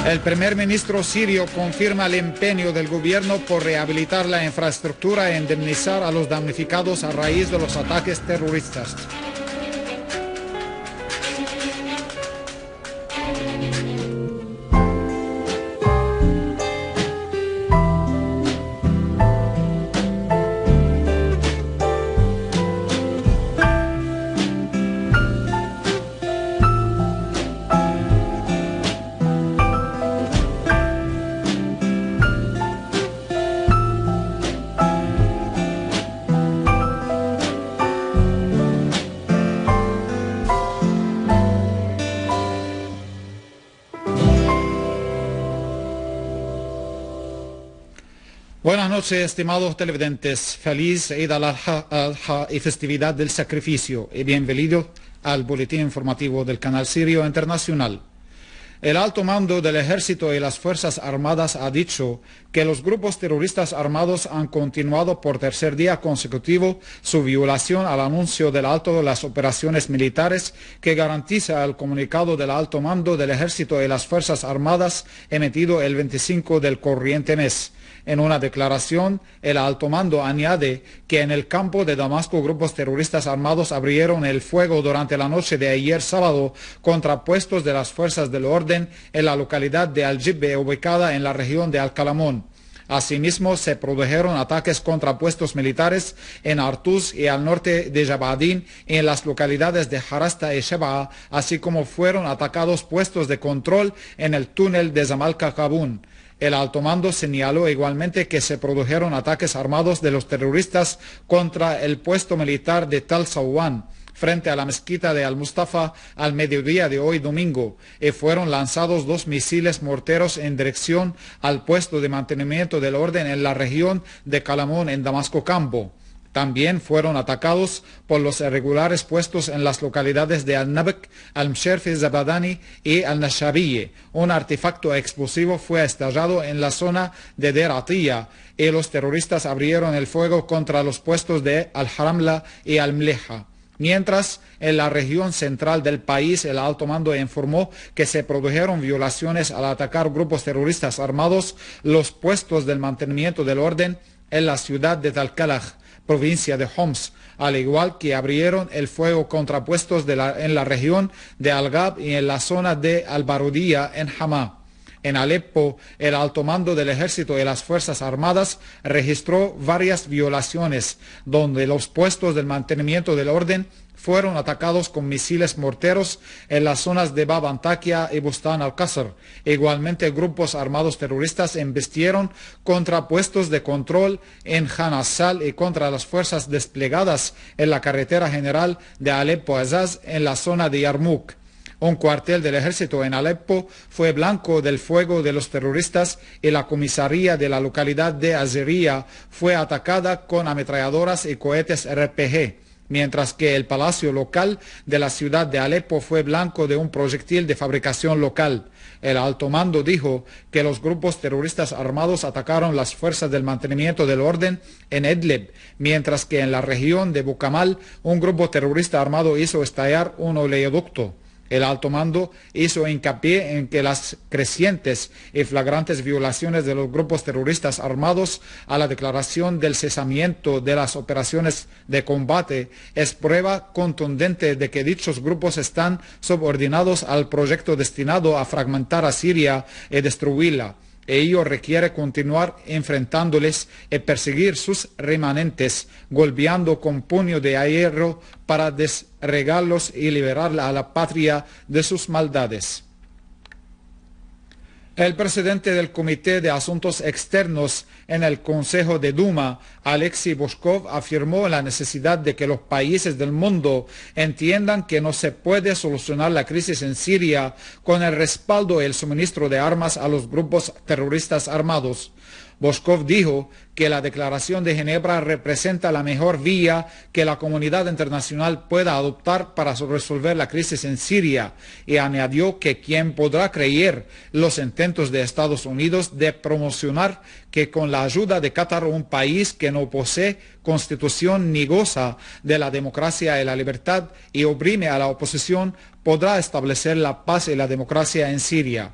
El primer ministro sirio confirma el empeño del gobierno por rehabilitar la infraestructura e indemnizar a los damnificados a raíz de los ataques terroristas. Buenas noches, estimados televidentes. Feliz Eid al-Adha y festividad del sacrificio y bienvenidos al boletín informativo del canal Sirio Internacional. El alto mando del ejército y las fuerzas armadas ha dicho que los grupos terroristas armados han continuado por tercer día consecutivo su violación al anuncio del alto de las operaciones militares que garantiza el comunicado del alto mando del ejército y las fuerzas armadas emitido el 25 del corriente mes. En una declaración, el alto mando añade que en el campo de Damasco grupos terroristas armados abrieron el fuego durante la noche de ayer sábado contra puestos de las fuerzas del orden en la localidad de Al-Jibbe, ubicada en la región de Al-Kalamon. Asimismo, se produjeron ataques contra puestos militares en Artuz y al norte de Jabadín y en las localidades de Harasta y Sheba, así como fueron atacados puestos de control en el túnel de Zamalka-Kabun. El alto mando señaló igualmente que se produjeron ataques armados de los terroristas contra el puesto militar de Tal Sawan, frente a la mezquita de Al-Mustafa al mediodía de hoy domingo, y fueron lanzados 2 misiles morteros en dirección al puesto de mantenimiento del orden en la región de Kalamon en Damasco Campo. También fueron atacados por los irregulares puestos en las localidades de Al-Nabak, Al-Msherfi Zabadani y Al-Nashabiye. Un artefacto explosivo fue estallado en la zona de Der Atiyah y los terroristas abrieron el fuego contra los puestos de Al-Haramla y Al-Mleha. Mientras, en la región central del país, el alto mando informó que se produjeron violaciones al atacar grupos terroristas armados los puestos del mantenimiento del orden en la ciudad de Tal-Kalaj, provincia de Homs, al igual que abrieron el fuego contra puestos en la región de Al-Gab y en la zona de Al-Barudiyya en Hama. En Alepo, el alto mando del ejército y las fuerzas armadas registró varias violaciones, donde los puestos del mantenimiento del orden fueron atacados con misiles morteros en las zonas de Bab Antakya y Bustan al-Qasr. Igualmente, grupos armados terroristas embistieron contra puestos de control en Han Assal y contra las fuerzas desplegadas en la carretera general de Alepo-Azaz en la zona de Yarmouk. Un cuartel del ejército en Alepo fue blanco del fuego de los terroristas y la comisaría de la localidad de Azeriya fue atacada con ametralladoras y cohetes RPG, mientras que el palacio local de la ciudad de Alepo fue blanco de un proyectil de fabricación local. El alto mando dijo que los grupos terroristas armados atacaron las fuerzas del mantenimiento del orden en Idlib, mientras que en la región de Bukamal un grupo terrorista armado hizo estallar un oleoducto. El alto mando hizo hincapié en que las crecientes y flagrantes violaciones de los grupos terroristas armados a la declaración del cesamiento de las operaciones de combate es prueba contundente de que dichos grupos están subordinados al proyecto destinado a fragmentar a Siria y destruirla. Ello requiere continuar enfrentándoles y perseguir sus remanentes, golpeando con puño de hierro para desregarlos y liberar a la patria de sus maldades. El presidente del Comité de Asuntos Externos en el Consejo de Duma, Alexei Boshkov, afirmó la necesidad de que los países del mundo entiendan que no se puede solucionar la crisis en Siria con el respaldo y el suministro de armas a los grupos terroristas armados. Boshkov dijo que la Declaración de Ginebra representa la mejor vía que la comunidad internacional pueda adoptar para resolver la crisis en Siria y añadió que quien podrá creer los intentos de Estados Unidos de promocionar que con la ayuda de Qatar, un país que no posee constitución ni goza de la democracia y la libertad y oprime a la oposición, podrá establecer la paz y la democracia en Siria.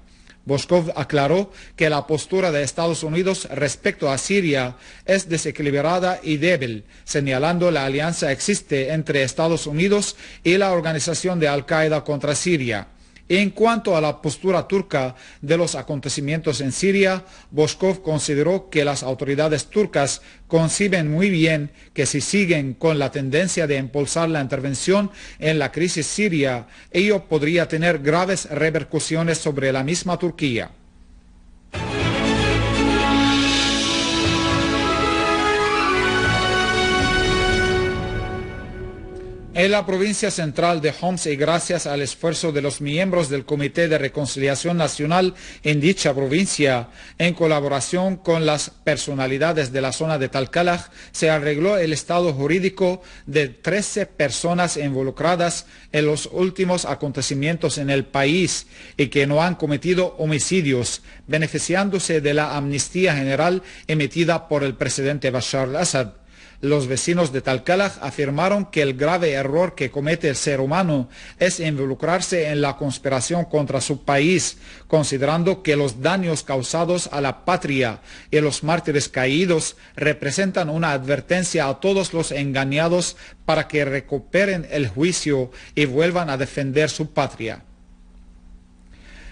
Boshkov aclaró que la postura de Estados Unidos respecto a Siria es desequilibrada y débil, señalando la alianza existe entre Estados Unidos y la organización de Al-Qaeda contra Siria. En cuanto a la postura turca de los acontecimientos en Siria, Boshkov consideró que las autoridades turcas conciben muy bien que si siguen con la tendencia de impulsar la intervención en la crisis siria, ello podría tener graves repercusiones sobre la misma Turquía. En la provincia central de Homs y gracias al esfuerzo de los miembros del Comité de Reconciliación Nacional en dicha provincia, en colaboración con las personalidades de la zona de Talkalaj, se arregló el estado jurídico de 13 personas involucradas en los últimos acontecimientos en el país y que no han cometido homicidios, beneficiándose de la amnistía general emitida por el presidente Bashar al-Assad. Los vecinos de Talkalaj afirmaron que el grave error que comete el ser humano es involucrarse en la conspiración contra su país, considerando que los daños causados a la patria y los mártires caídos representan una advertencia a todos los engañados para que recuperen el juicio y vuelvan a defender su patria.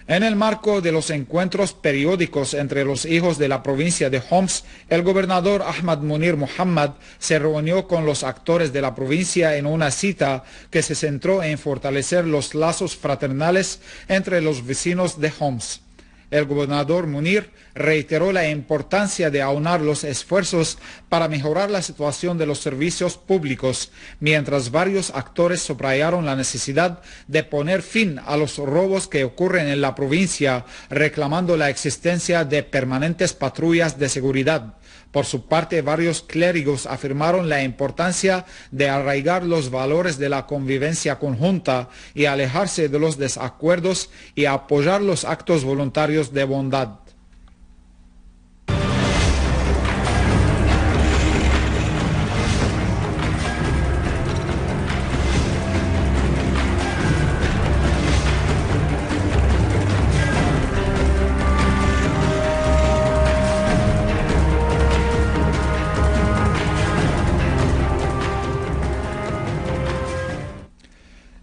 En el marco de los encuentros periódicos entre los hijos de la provincia de Homs, el gobernador Ahmad Munir Muhammad se reunió con los actores de la provincia en una cita que se centró en fortalecer los lazos fraternales entre los vecinos de Homs. El gobernador Munir reiteró la importancia de aunar los esfuerzos para mejorar la situación de los servicios públicos, mientras varios actores subrayaron la necesidad de poner fin a los robos que ocurren en la provincia, reclamando la existencia de permanentes patrullas de seguridad. Por su parte, varios clérigos afirmaron la importancia de arraigar los valores de la convivencia conjunta y alejarse de los desacuerdos y apoyar los actos voluntarios de bondad.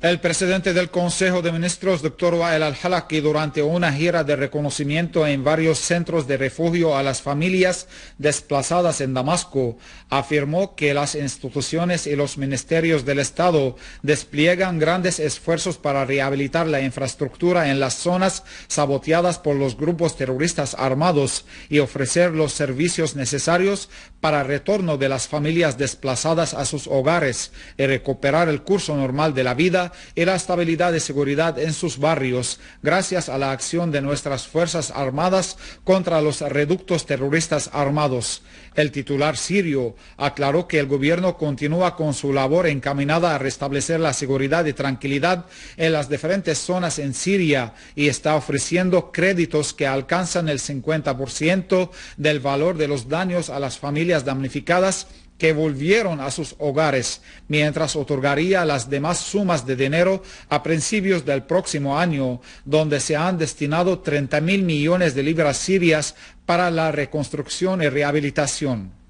El presidente del Consejo de Ministros, Dr. Wael al-Halaki, durante una gira de reconocimiento en varios centros de refugio a las familias desplazadas en Damasco, afirmó que las instituciones y los ministerios del Estado despliegan grandes esfuerzos para rehabilitar la infraestructura en las zonas saboteadas por los grupos terroristas armados y ofrecer los servicios necesarios para el retorno de las familias desplazadas a sus hogares y recuperar el curso normal de la vida y la estabilidad y seguridad en sus barrios, gracias a la acción de nuestras Fuerzas Armadas contra los reductos terroristas armados. El titular sirio aclaró que el gobierno continúa con su labor encaminada a restablecer la seguridad y tranquilidad en las diferentes zonas en Siria y está ofreciendo créditos que alcanzan el 50% del valor de los daños a las familias damnificadas que volvieron a sus hogares, mientras otorgaría las demás sumas de dinero a principios del próximo año, donde se han destinado 30.000 millones de libras sirias para la reconstrucción y rehabilitación.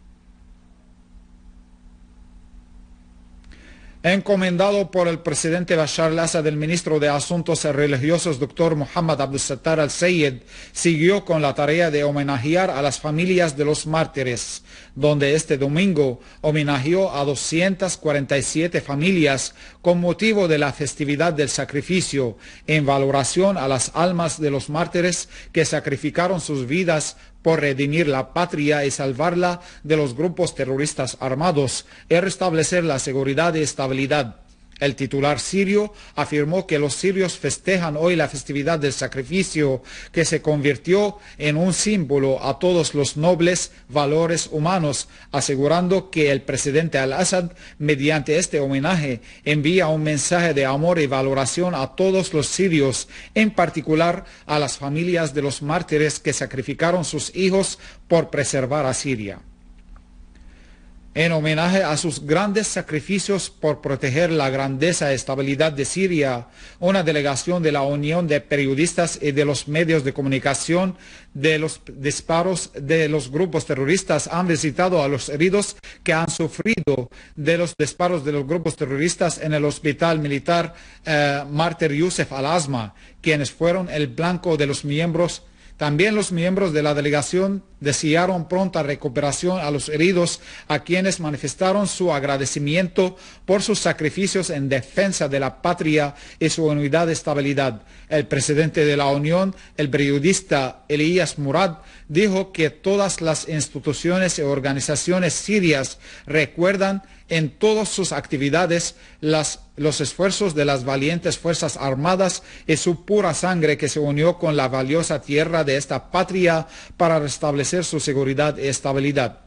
Encomendado por el presidente Bashar al-Assad, el ministro de Asuntos Religiosos, Dr. Muhammad Abdul Sattar al-Sayed, siguió con la tarea de homenajear a las familias de los mártires, donde este domingo homenajeó a 247 familias con motivo de la festividad del sacrificio, en valoración a las almas de los mártires que sacrificaron sus vidas por redimir la patria y salvarla de los grupos terroristas armados y restablecer la seguridad y estabilidad. El titular sirio afirmó que los sirios festejan hoy la festividad del sacrificio, que se convirtió en un símbolo a todos los nobles valores humanos, asegurando que el presidente al-Assad, mediante este homenaje, envía un mensaje de amor y valoración a todos los sirios, en particular a las familias de los mártires que sacrificaron sus hijos por preservar a Siria. En homenaje a sus grandes sacrificios por proteger la grandeza y estabilidad de Siria, una delegación de la Unión de Periodistas y de los medios de comunicación de los disparos de los grupos terroristas han visitado a los heridos que han sufrido de los disparos de los grupos terroristas en el hospital militar Mártir Yusuf al-Azma, quienes fueron el blanco de los miembros. También los miembros de la delegación desearon pronta recuperación a los heridos, a quienes manifestaron su agradecimiento por sus sacrificios en defensa de la patria y su unidad y estabilidad. El presidente de la Unión, el periodista Elías Murad, dijo que todas las instituciones y organizaciones sirias recuerdan en todas sus actividades los esfuerzos de las valientes Fuerzas Armadas y su pura sangre que se unió con la valiosa tierra de esta patria para restablecer su seguridad y estabilidad.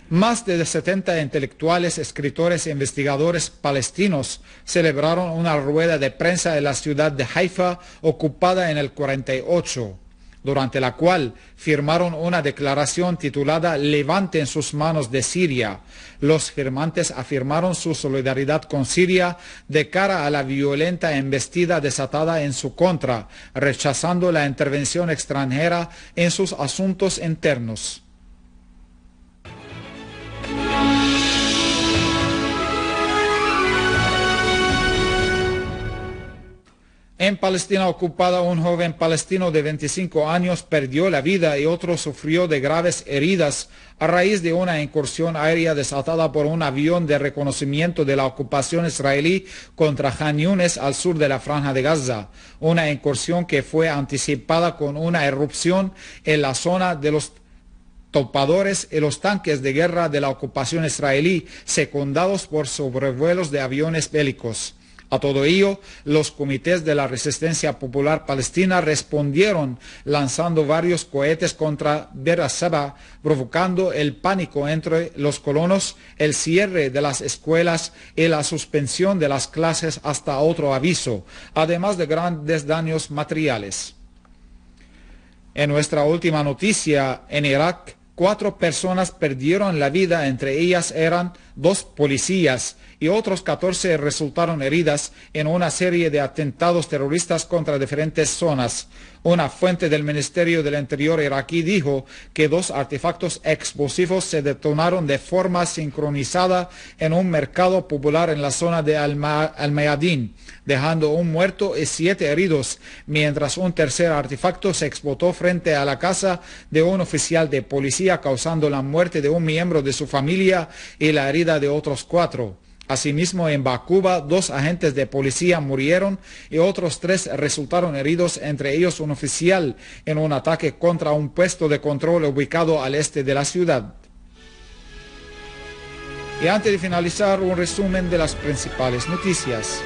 Más de 70 intelectuales, escritores e investigadores palestinos celebraron una rueda de prensa en la ciudad de Haifa, ocupada en el 48. Durante la cual firmaron una declaración titulada «Levanten sus manos de Siria». Los firmantes afirmaron su solidaridad con Siria de cara a la violenta embestida desatada en su contra, rechazando la intervención extranjera en sus asuntos internos. En Palestina ocupada, un joven palestino de 25 años perdió la vida y otro sufrió de graves heridas a raíz de una incursión aérea desatada por un avión de reconocimiento de la ocupación israelí contra Khan Yunis al sur de la Franja de Gaza. Una incursión que fue anticipada con una erupción en la zona de los topadores y los tanques de guerra de la ocupación israelí, secundados por sobrevuelos de aviones bélicos. A todo ello, los comités de la Resistencia Popular Palestina respondieron lanzando varios cohetes contra Beer Seba, provocando el pánico entre los colonos, el cierre de las escuelas y la suspensión de las clases hasta otro aviso, además de grandes daños materiales. En nuestra última noticia, en Irak, 4 personas perdieron la vida, entre ellas eran 2 policías y otros 14 resultaron heridas en una serie de atentados terroristas contra diferentes zonas. Una fuente del Ministerio del Interior iraquí dijo que 2 artefactos explosivos se detonaron de forma sincronizada en un mercado popular en la zona de Al-Mayadin, dejando un muerto y 7 heridos, mientras un tercer artefacto se explotó frente a la casa de un oficial de policía, causando la muerte de un miembro de su familia y la herida de otros 4. Asimismo, en Bakuba, 2 agentes de policía murieron y otros 3 resultaron heridos, entre ellos un oficial, en un ataque contra un puesto de control ubicado al este de la ciudad. Y antes de finalizar, un resumen de las principales noticias.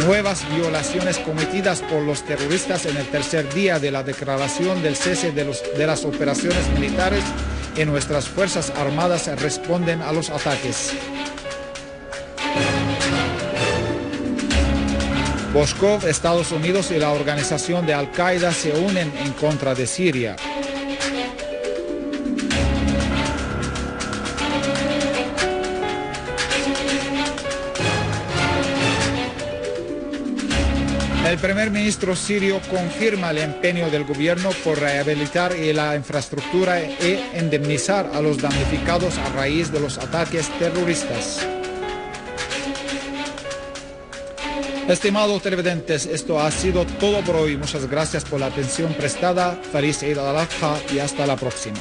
Nuevas violaciones cometidas por los terroristas en el tercer día de la declaración del cese de las operaciones militares, y nuestras Fuerzas Armadas responden a los ataques. Boshkov, Estados Unidos y la organización de Al-Qaeda se unen en contra de Siria. El primer ministro sirio confirma el empeño del gobierno por rehabilitar la infraestructura e indemnizar a los damnificados a raíz de los ataques terroristas. Estimados televidentes, esto ha sido todo por hoy. Muchas gracias por la atención prestada. Feliz Eid al-Adha y hasta la próxima.